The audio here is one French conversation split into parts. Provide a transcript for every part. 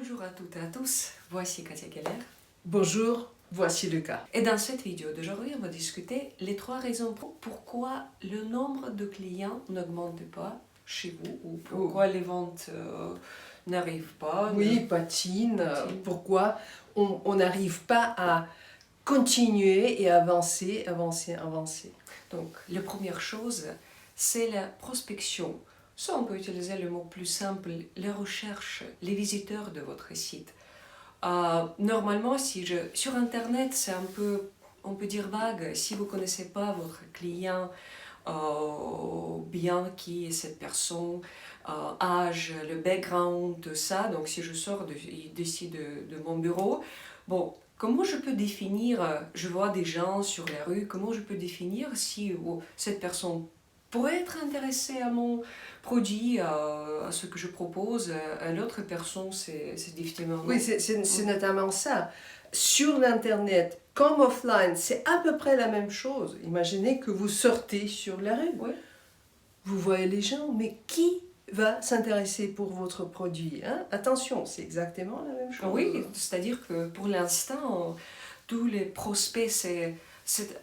Bonjour à toutes et à tous, voici Katia Keller. Bonjour, voici Lucas. Et dans cette vidéo d'aujourd'hui, on va discuter les 3 raisons pourquoi le nombre de clients n'augmente pas chez vous ou pourquoi les ventes n'arrivent pas. Oui, patine. Pourquoi on n'arrive pas à continuer et avancer. Donc, la première chose, c'est la prospection. Ça, on peut utiliser le mot plus simple, les recherches, les visiteurs de votre site. Normalement, sur Internet, c'est un peu, on peut dire vague. Si vous ne connaissez pas votre client, bien qui est cette personne, âge, le background, tout ça. Donc, si je sors d'ici de mon bureau, bon, comment je peux définir, je vois des gens sur la rue, comment je peux définir si cette personne pourrait être intéressée à mon produit, à ce que je propose, à l'autre personne, c'est difficilement. Oui, c'est notamment ça. Sur l'Internet, comme offline, c'est à peu près la même chose. Imaginez que vous sortez sur la rue. Oui. Vous voyez les gens, mais qui va s'intéresser pour votre produit, hein? Attention, c'est exactement la même chose. Oui, c'est-à-dire que pour l'instant, tous les prospects, c'est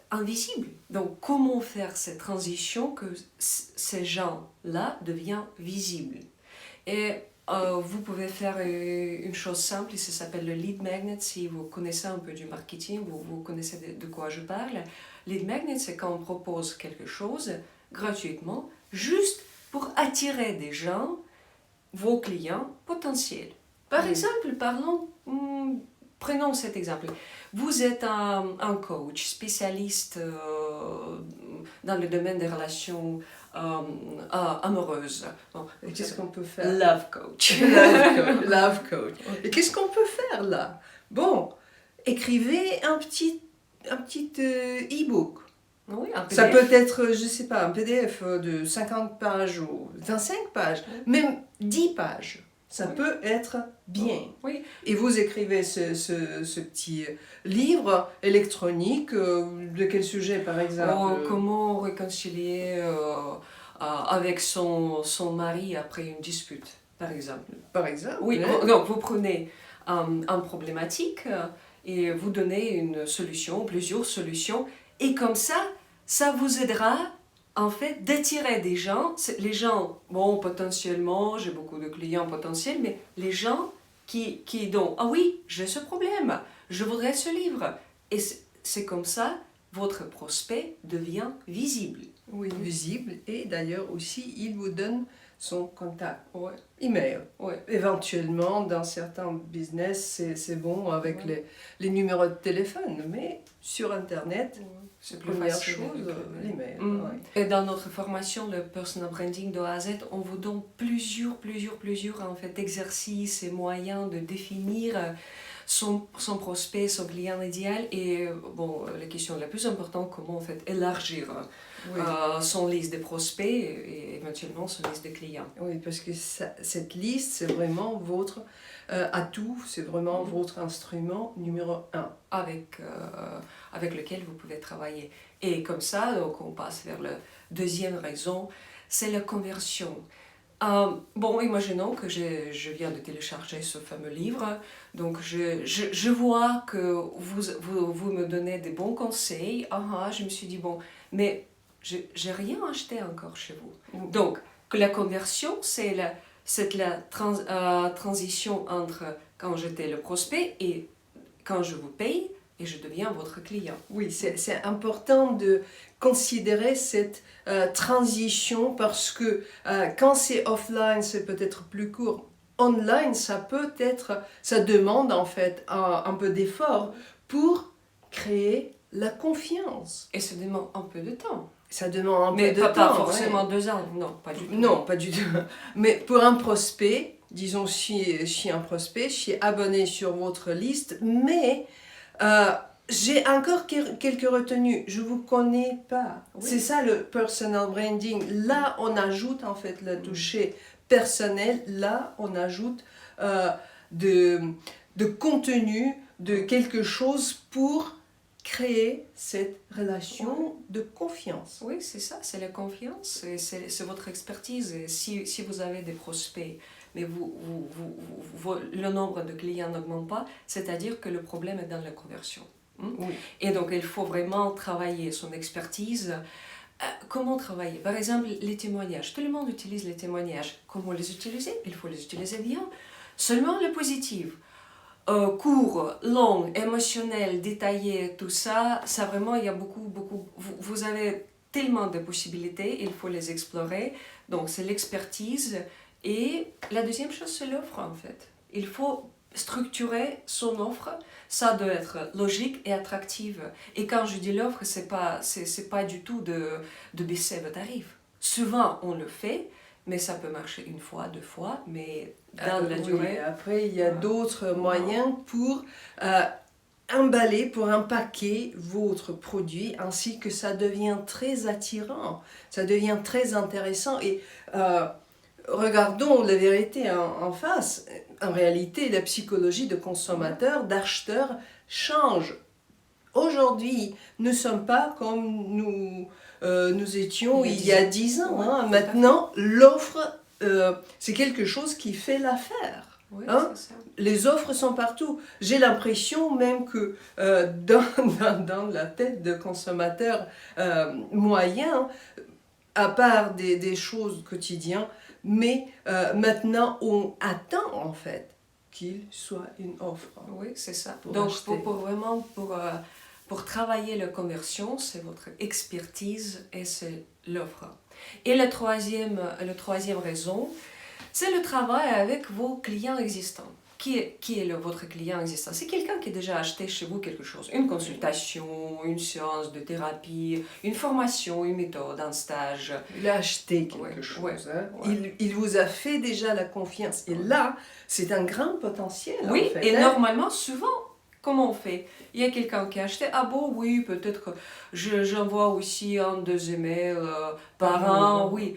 invisible. Donc, comment faire cette transition que ces gens-là deviennent visibles? Et vous pouvez faire une chose simple, ça s'appelle le lead magnet. Si vous connaissez un peu du marketing, vous connaissez de quoi je parle. Lead magnet, c'est quand on propose quelque chose gratuitement, juste pour attirer des gens, vos clients potentiels. Par exemple, prenons cet exemple. Vous êtes un coach spécialiste dans le domaine des relations amoureuses. Et qu'est-ce qu'on peut faire? Love coach. Love coach. Et qu'est-ce qu'on peut faire là? Bon, écrivez un petit e-book. Oui, un PDF. Ça peut être, je sais pas, un PDF de 50 pages ou 25 pages, même 10 pages. Ça peut être bien. Oui. Et vous écrivez ce petit livre électronique, de quel sujet par exemple? Comment réconcilier avec son mari après une dispute, par exemple. Par exemple. Oui, hein? donc vous prenez une problématique et vous donnez une solution, plusieurs solutions, et comme ça vous aidera en fait d'attirer des gens. Les gens, bon, potentiellement, j'ai beaucoup de clients potentiels, mais les gens qui donc, ah oui, j'ai ce problème, je voudrais ce livre. Et c'est comme ça, votre prospect devient visible. Oui, visible. Et d'ailleurs aussi, il vous donne son contact. Ouais. Email. Ouais. Éventuellement, dans certains business, c'est bon avec les numéros de téléphone, mais sur Internet, c'est plus première facile chose, l'email. Et dans notre formation, le personal branding de A à Z, on vous donne plusieurs en fait, exercices et moyens de définir son prospect, son client idéal. Et bon, la question la plus importante, comment en fait élargir son liste de prospects et éventuellement son liste de clients. Oui, parce que cette liste, c'est vraiment votre atout, c'est vraiment votre instrument numéro 1. Avec lequel vous pouvez travailler. Et comme ça, donc on passe vers la deuxième raison, c'est la conversion. Bon, imaginons que je viens de télécharger ce fameux livre, donc je vois que vous me donnez des bons conseils. Je me suis dit, bon, mais j'ai rien acheté encore chez vous. Donc, que la conversion, c'est la transition entre quand j'étais le prospect et quand je vous paye et je deviens votre client. Oui, c'est important de considérer cette transition parce que quand c'est offline, c'est peut-être plus court. Online, ça demande en fait un peu d'effort pour créer la confiance. Et ça demande un peu de temps. Ça demande un peu de temps. Mais pas forcément 2 ans, non, pas du tout. Non, pas du tout. Mais pour un prospect, disons si un prospect, je suis abonné sur votre liste, mais j'ai encore quelques retenues. Je ne vous connais pas. Oui. C'est ça le personal branding. Là, on ajoute en fait le toucher personnel. Là, on ajoute de contenu, de quelque chose pour créer cette relation de confiance. Oui, c'est ça, c'est la confiance, c'est votre expertise. Et si vous avez des prospects mais le nombre de clients n'augmente pas, c'est-à-dire que le problème est dans la conversion. Oui. Et donc, il faut vraiment travailler son expertise. Comment travailler? Par exemple, les témoignages. Tout le monde utilise les témoignages. Comment les utiliser? Il faut les utiliser bien. Seulement le positif. Court, long, émotionnel, détaillé, tout ça, ça vraiment, il y a beaucoup. Vous avez tellement de possibilités, il faut les explorer. Donc, c'est l'expertise. Et la deuxième chose, c'est l'offre, en fait. Il faut structurer son offre. Ça doit être logique et attractive. Et quand je dis l'offre, c'est pas du tout de baisser le tarif. Souvent, on le fait, mais ça peut marcher une fois, deux fois, mais dans la durée... Après, il y a d'autres moyens pour emballer, pour empaquer votre produit, ainsi que ça devient très attirant, ça devient très intéressant. Et regardons la vérité en face. En réalité, la psychologie de consommateur, d'acheteur, change. Aujourd'hui, nous ne sommes pas comme nous étions il y a 10 ans. Hein. Maintenant, l'offre, c'est quelque chose qui fait l'affaire. Oui, Hein? c'est ça. Les offres sont partout. J'ai l'impression même que dans la tête de consommateur moyen, à part des choses quotidiennes, mais maintenant on attend en fait qu'il soit une offre. Oui, c'est ça. Pour Donc, acheter. pour travailler la conversion, c'est votre expertise et c'est l'offre. Et la troisième raison, c'est le travail avec vos clients existants. Qui est votre client existant? C'est quelqu'un qui a déjà acheté chez vous quelque chose. Une consultation, une séance de thérapie, une formation, une méthode, un stage. Il a acheté quelque chose. Hein. Il vous a fait déjà la confiance. Et là, c'est un grand potentiel. Oui, en fait, et hein. normalement, souvent, comment on fait? Il y a quelqu'un qui a acheté, ah bon, oui, peut-être que j'envoie aussi un deuxième mail par an, oui.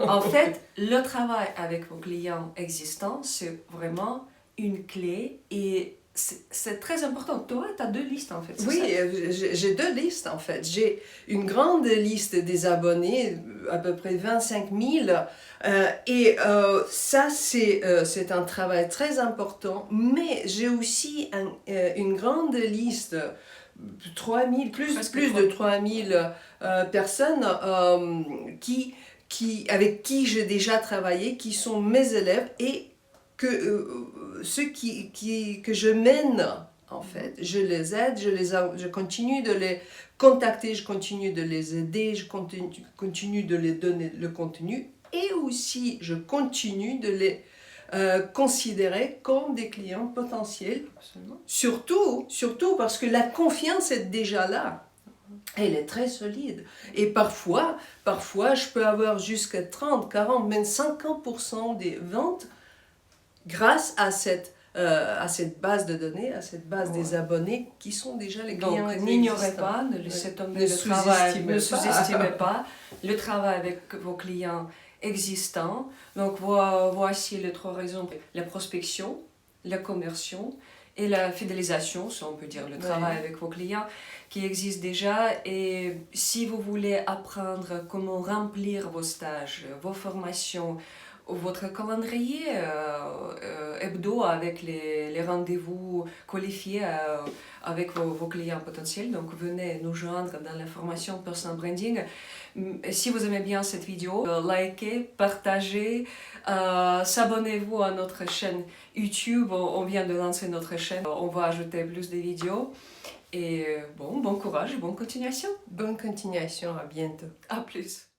En fait, le travail avec vos clients existants, c'est vraiment une clé et c'est très important. Toi, tu as deux listes en fait. Oui, j'ai deux listes en fait. J'ai une grande liste des abonnés, à peu près 25 000. Ça, c'est un travail très important. Mais j'ai aussi une grande liste, 3000, plus de 3000 personnes avec qui j'ai déjà travaillé, qui sont mes élèves et ceux que je mène, en fait, je les aide, je continue de les contacter, je continue de les aider, je continue de les donner le contenu et aussi je continue de les considérer comme des clients potentiels. Absolument. Surtout parce que la confiance est déjà là. Elle est très solide. Et parfois, je peux avoir jusqu'à 30, 40, même 50% des ventes grâce à cette base de données, à cette base des abonnés qui sont déjà les clients existants. Donc, n'ignorez pas, ne laissez tomber le travail, ne sous-estimez pas le travail avec vos clients existants. Donc, voici les trois raisons. La prospection, la conversion et la fidélisation, si on peut dire, le travail avec vos clients qui existent déjà. Et si vous voulez apprendre comment remplir vos stages, vos formations, votre calendrier hebdo avec les rendez-vous qualifiés avec vos clients potentiels. Donc, venez nous joindre dans la formation Personal Branding. Si vous aimez bien cette vidéo, likez, partagez, s'abonnez-vous à notre chaîne YouTube. On vient de lancer notre chaîne. On va ajouter plus de vidéos. Et bon courage et bonne continuation. Bonne continuation, à bientôt. À plus.